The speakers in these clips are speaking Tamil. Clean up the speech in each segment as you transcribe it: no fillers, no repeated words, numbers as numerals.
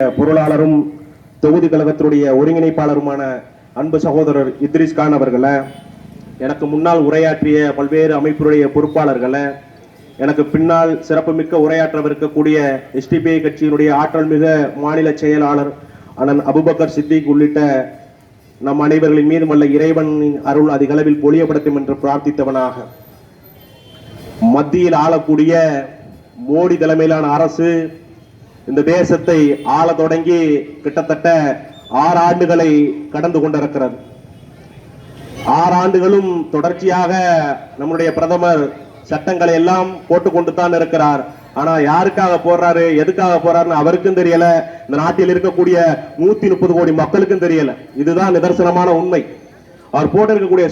பொருளாளரும் தொகுதி கழகத்தினுடைய ஒருங்கிணைப்பாளருமான அன்பு சகோதரர் இத்ரிஸ் கான் அவர்களை, எனக்கு முன்னால் உரையாற்றிய பல்வேறு அமைப்புடைய பொறுப்பாளர்களை, எனக்கு பின்னால் சிறப்புமிக்க உரையாற்றவிருக்கக்கூடிய எஸ்டிபிஐ கட்சியினுடைய ஆற்றல் மிக மாநில செயலாளர் அண்ணன் அபுபக்கர் சித்திக் உள்ளிட்ட நம் அனைவர்களின் மீது வல்ல இறைவனின் அருள் அதிகளவில் பொழியப்படுத்தும் என்று பிரார்த்தித்தவனாக, மத்தியில் ஆளக்கூடிய மோடி தலைமையிலான அரசு இந்த தேசத்தை ஆள தொடங்கி கிட்டத்தட்ட 6 ஆண்டுகளை கடந்து கொண்டிருக்கிறது. 6 ஆண்டுகளும் தொடர்ச்சியாக நம்முடைய பிரதமர் சட்டங்களை எல்லாம் போட்டுக்கொண்டு தான் இருக்கிறார். ஆனா யாருக்காக போடுறாரு, எதுக்காக போறாருன்னு அவருக்கும் தெரியல, இந்த நாட்டில் இருக்கக்கூடிய 130 கோடி மக்களுக்கும் தெரியல. இதுதான் நிதர்சனமான உண்மை. அவர் போட்டிருக்கக்கூடிய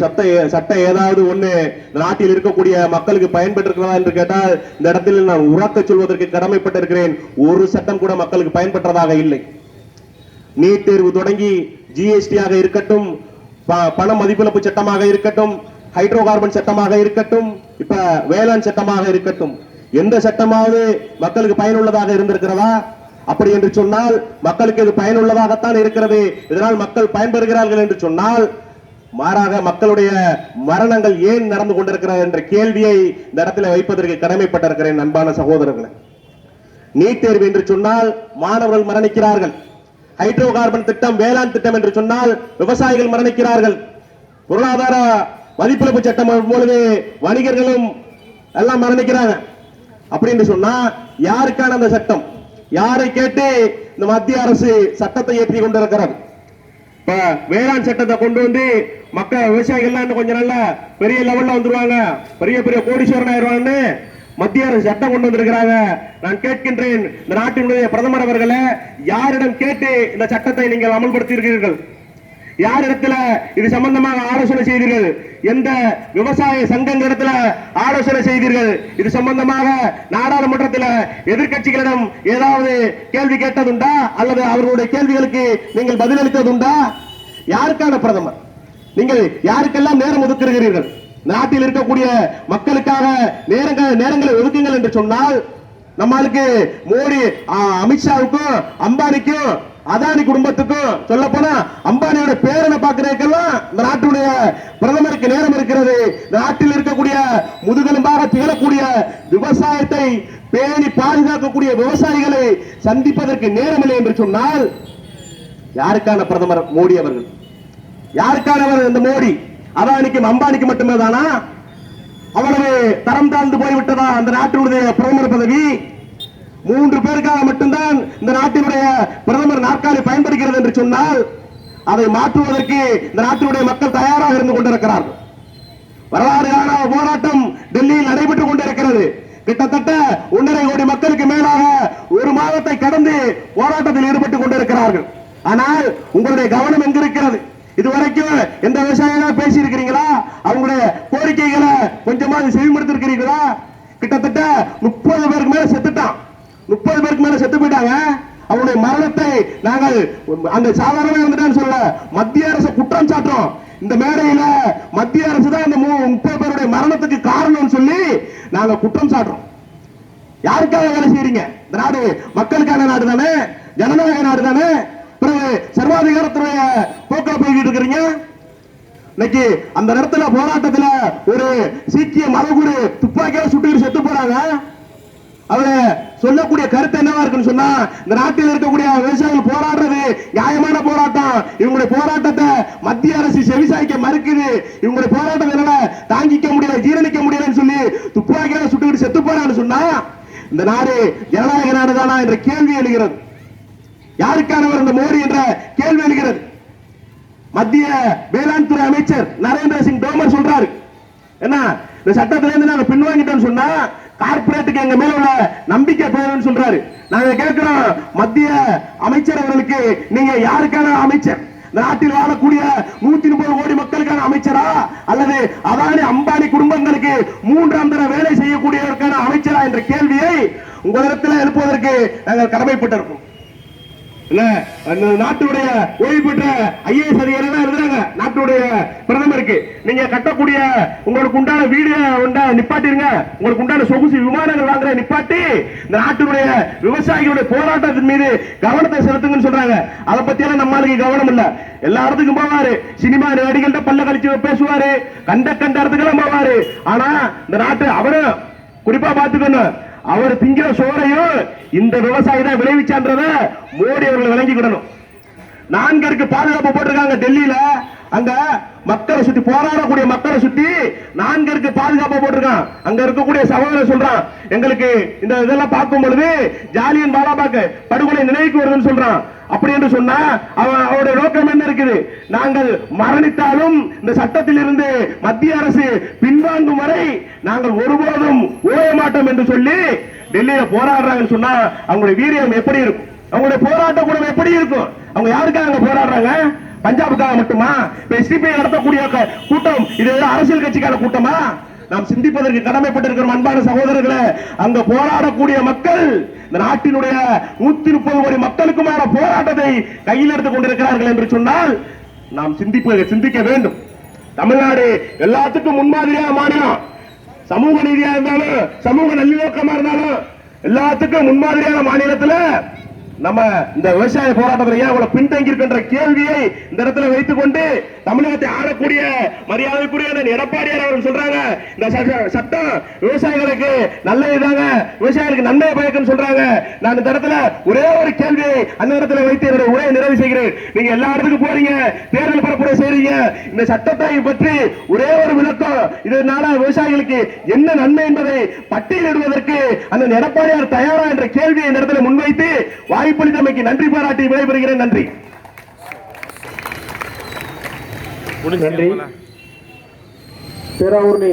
சட்டம் ஏதாவது ஒண்ணு இந்த நாட்டில் இருக்கக்கூடிய மக்களுக்கு பயன்பெற்றிருக்கிறதா என்று கேட்டால், இந்த இடத்தில் நான் உறக்க சொல்வதற்கு கடமைப்பட்டிருக்கிறேன், ஒரு சட்டம் கூட மக்களுக்கு பயன்பெற்றதாக இல்லை. நீட் தேர்வு தொடங்கி ஜிஎஸ்டியாக இருக்கட்டும், பண மதிப்பிழப்பு சட்டமாக இருக்கட்டும், ஹைட்ரோ கார்பன் சட்டமாக இருக்கட்டும், இப்ப வேளாண் சட்டமாக இருக்கட்டும், எந்த சட்டமாவது மக்களுக்கு பயனுள்ளதாக இருந்திருக்கிறதா? அப்படி என்று சொன்னால் மக்களுக்கு இது பயனுள்ளதாகத்தான் இருக்கிறது, இதனால் மக்கள் பயன்பெறுகிறார்கள் என்று சொன்னால், மாறாக மக்களுடைய மரணங்கள் ஏன் நடந்து கொண்டிருக்கிறது என்ற கேள்வியை இந்த இடத்துல வைப்பதற்கு கடமைப்பட்டிருக்கிறேன். அன்பான சகோதரர்களே, நீட் தேர்வு என்று சொன்னால் மாணவர்கள் மரணிக்கிறார்கள், ஹைட்ரோ கார்பன் திட்டம், வேளாண் திட்டம் என்று சொன்னால் விவசாயிகள் மரணிக்கிறார்கள், பொருளாதார மதிப்பிழப்பு சட்டம் பொழுது வணிகர்களும் எல்லாம் மரணிக்கிறாங்க. அப்படின்னு சொன்னா யாருக்கான அந்த சட்டம்? யாரை கேட்டு இந்த மத்திய அரசு சட்டத்தை ஏற்றி கொண்டிருக்கிறது? இப்ப வேளாண் சட்டத்தை கொண்டு வந்து மக்கள் விவசாயிகள் கொஞ்சம் நல்ல பெரிய லெவல்ல வந்துருவாங்க, பெரிய பெரிய கோடீஸ்வரன் ஆயிடுவாங்கன்னு மத்திய அரசு சட்டம் கொண்டு வந்திருக்கிறாங்க. நான் கேட்கின்றேன், இந்த நாட்டினுடைய பிரதமர் அவர்களை, யாரிடம் கேட்டு இந்த சட்டத்தை நீங்கள் அமல்படுத்தி இருக்கிறீர்கள்? யாரிடத்துல இது சம்பந்தமாக ஆலோசனை செய்தீர்கள்? எந்த விவசாய சங்கங்களிடத்துல ஆலோசனை செய்தீர்கள்? இது சம்பந்தமாக நாடாளுமன்றத்தில் எதிர்கட்சிகளிடம் ஏதாவது கேள்வி கேட்டதுண்டா? அல்லது அவர்களுடைய கேள்விகளுக்கு நீங்கள் பதிலளித்ததுண்டா? யாருக்கான பிரதமர்? நீங்கள் யாருக்கெல்லாம் நேரம் ஒதுக்குகிறீர்கள்? நாட்டில் இருக்கக்கூடிய மக்களுக்காக நேரங்களை ஒதுக்குங்கள் என்று சொன்னால், நம்மளுக்கு மோடி, அமித்ஷாவுக்கும் அம்பானிக்கும் அதானி குடும்பத்துக்கும், சொல்ல போனா அம்பானியோட பேரனை பார்க்கிறதுக்கெல்லாம் இந்த நாட்டுடைய பிரதமருக்கு நேரம் இருக்கிறது. இந்த நாட்டில் இருக்கக்கூடிய முதுகெலும்பாக திகழக்கூடிய விவசாயத்தை பேணி பாதுகாக்கக்கூடிய விவசாயிகளை சந்திப்பதற்கு நேரமில்லை என்று சொன்னால், யாருக்கான பிரதமர் மோடி அவர்கள்? யாருக்கானவர் இந்த மோடி? அதானிக்கும் அம்பானிக்கு மட்டுமே தானா? அவ்வளவு தரம் தாழ்ந்து போய்விட்டதா அந்த நாட்டினுடைய பிரதமர் பதவி? 3 பேருக்காக மட்டும்தான் இந்த நாட்டினுடைய பிரதமர் நாற்காலி பயன்படுகிறது என்று சொன்னால், அதை மாற்றுவதற்கு இந்த நாட்டினுடைய மக்கள் தயாராக இருந்து கொண்டிருக்கிறார்கள். வரலாறு காணாத போராட்டம் டெல்லியில் நடைபெற்றுக் கொண்டிருக்கிறது. கிட்டத்தட்ட 1.5 கோடி மக்களுக்கு மேலாக 1 மாதத்தை கடந்து போராட்டத்தில் ஈடுபட்டுக் கொண்டிருக்கிறார்கள். ஆனால் உங்களுடைய கவனம் எங்க இருக்கிறது? இதுவரைக்கும் எந்த விவசாயிகளும் பேசி இருக்கிறீங்களா? அவங்களுடைய கோரிக்கைகளை கொஞ்சமாக செவிமடுத்திருக்கிறீங்களா? கிட்டத்தட்ட 30 பேருக்கு மேல செத்துட்டான், 30 பேருக்கு மேல செத்து போயிட்டாங்க. அவருடைய மரணத்தை நாங்கள் அந்த சாதாரண வந்துட்டான்னு சொல்ல, மத்திய அரசு குற்றம் சாட்டுறோம். இந்த மேடையில மத்திய அரசு தான் இந்த 30 பேருடைய மரணத்துக்கு காரணம் சொல்லி நாங்க குற்றம் சாட்டுறோம். யாருக்காக வேலை செய்யறீங்க? இந்த நாடு மக்களுக்கான நாடு தானே, ஜனநாயக நாடு தானே. பிறகு சர்வாதிகாரத்துடைய போக்கில் போய்கிட்டு இருக்கிறீங்க. இன்னைக்கு அந்த நேரத்துல போராட்டத்துல ஒரு சீக்கிய மதகுரு துப்பாக்கியால சுட்டு செத்து போறாங்க. அவரு சொல்லக்கூடிய கருத்து என்னவா இருக்குன்னு சொன்னா, இந்த நாட்டில் இருக்கக்கூடிய விவசாயிகள் போராடுறது நியாயமான போராட்டம், இவங்களுடைய போராட்டத்தை மத்திய அரசு செவிசாய்க்க மறுக்குது, இவங்களுடைய போராட்டத்தை தாங்கிக்க முடியல, ஜீரணிக்க முடியலன்னு சொல்லி துப்பாக்கியால சுட்டுக்கிட்டு செத்து போறான்னு சொன்னா, இந்த நாடு ஜனநாயக நாடு தானா என்ற கேள்வி எழுகிறது. யாருக்கானவர் இந்த மோடி என்ற கேள்வி எழுகிறது. மத்திய வேளாண் துறை அமைச்சர் நரேந்திர சிங் தோமர் சொல்றாரு, என்ன இந்த சட்டத்திலிருந்து நாங்க பின்வாங்கிட்டோம்னு சொன்னா கார்பரேட்டுக்கு எங்க மேல உள்ள நம்பிக்கை போயிடும் சொல்றாரு. நாங்க கேட்கிறோம், மத்திய அமைச்சர் அவர்களுக்கு, நீங்க யாருக்கான அமைச்சர்? நாட்டில் வாழக்கூடிய 130 கோடி மக்களுக்கான அமைச்சரா, அல்லது அதானி அம்பானி குடும்பங்களுக்கு 3ஆம் தர வேலை செய்யக்கூடியவருக்கான அமைச்சரா என்ற கேள்வியை உங்களிடத்தில் எழுப்புவதற்கு நாங்கள் கடமைப்பட்டிருக்கோம். நாட்டுடைய ஓய்வு பெற்ற IAS அதிகாரிகள் இருக்கிறாங்க. நாட்டுடைய பிரதமருக்கு நீங்க கட்டக்கூடிய உங்களுக்கு உண்டான வீடு நிப்பாட்டிருங்க, உங்களுக்கு உண்டான சொகுசு விமானங்கள் வாங்குற நிப்பாட்டி இந்த நாட்டுடைய விவசாயிகளுடைய போராட்டத்தின் மீது கவனத்தை செலுத்துங்கன்னு சொல்றாங்க. அதை பத்தி எல்லாம் நம்மளுக்கு கவனம் இல்ல. எல்லா இடத்துக்கும் போவாரு, சினிமா நடிகர்கள்ட்ட பல்ல கழிச்சு பேசுவாரு, கண்ட இடத்துக்கெல்லாம் போவாரு. ஆனா இந்த நாட்டு அவரும் குறிப்பா பாத்துக்கணும், அவர் திங்கிற சோறையும் இந்த விவசாயி தான் விளைவிச்சான்றத மோடி அவர்கள் விளங்கிக்கிடணும். 4 பாதுகாப்பு போட்டிருக்காங்க டெல்லியில. அங்க மக்களை சுத்தி போராடக்கூடிய மக்களை சுத்தி 4 பாதுகாப்பு போட்டிருக்கான். அங்க இருக்கக்கூடிய சகோதரர் சொல்றான், எங்களுக்கு இந்த இதெல்லாம் பார்க்கும் பொழுது ஜாலியன் வாலாபாக் படுகொலை நினைவுக்கு வருதுன்னு சொல்றான். அப்படி என்று சொன்னா அவருடைய நோக்கம் என்ன இருக்குது? நாங்கள் மரணித்தாலும் இந்த சட்டத்தில் இருந்து மத்திய அரசு பின்வாங்கும் வரை நாங்கள் ஒருபோதும் ஓய மாட்டோம் என்று சொல்லி டெல்லியில போராடுறாங்கன்னு சொன்னா அவங்களுடைய வீரியம் எப்படி இருக்கும்? அவங்களுடைய போராட்ட குணம் எப்படி இருக்கும்? அவங்க யாருக்காக போராடுறாங்க? பஞ்சாபுக்காக மட்டுமா? எஸ்டிபி நடத்தக்கூடிய கூட்டம் இது அரசியல் கட்சிக்கான கூட்டமா? நாம் சிந்திப்பதற்கு கடமைப்பட்டிருக்கிறோம் அன்பான சகோதரர்களே. அங்க போராடக்கூடிய மக்கள் இந்த நாட்டினுடைய 130 கோடி மக்களுக்குமான போராட்டத்தை கையில் எடுத்துக் கொண்டிருக்கிறார்கள் என்று சொன்னால் நாம் சிந்திக்க வேண்டும். தமிழ்நாடு எல்லாத்துக்கும் முன்மாதிரியான மாநிலம். சமூக நீதியா இருந்தாலும் சமூக நல்லிணக்கமா இருந்தாலும் எல்லாத்துக்கும் முன்மாதிரியான மாநிலத்தில் நம்ம இந்த விவசாய போராட்டத்தில் ஏன் அவ்வளவு பின்தங்கி இருக்கின்ற கேள்வியை இந்த இடத்துல வைத்துக் கொண்டு தமிழகத்தை ஆளக்கூடிய மரியாதைக்குரிய எடப்பாடியார் அவர்கள் சொல்றாங்க, இந்த சட்டம் விவசாயிகளுக்கு நல்லதுதாங்க, விவசாயிகளுக்கு நன்மை பயக்கும் சொல்றாங்க. நான் இந்த இடத்துல ஒரே ஒரு கேள்வியை அந்த இடத்துல வைத்து என்னுடைய உரையை நிறைவு செய்கிறேன். நீங்க எல்லா இடத்துக்கும் போறீங்க, தேர்தல் பரப்புரை செய்றீங்க, இந்த சட்டத்தை பற்றி ஒரே ஒரு விளக்கம், இதனால விவசாயிகளுக்கு என்ன நன்மை என்பதை பட்டியலிடுவதற்கு அந்த எடப்பாடியார் தயாரா என்ற கேள்வியை இந்த இடத்துல முன்வைத்து வாய்ப்பளித்தமைக்கு நன்றி பாராட்டி விடைபெறுகிறேன். நன்றி. நன்றி. பேராவூர்ணி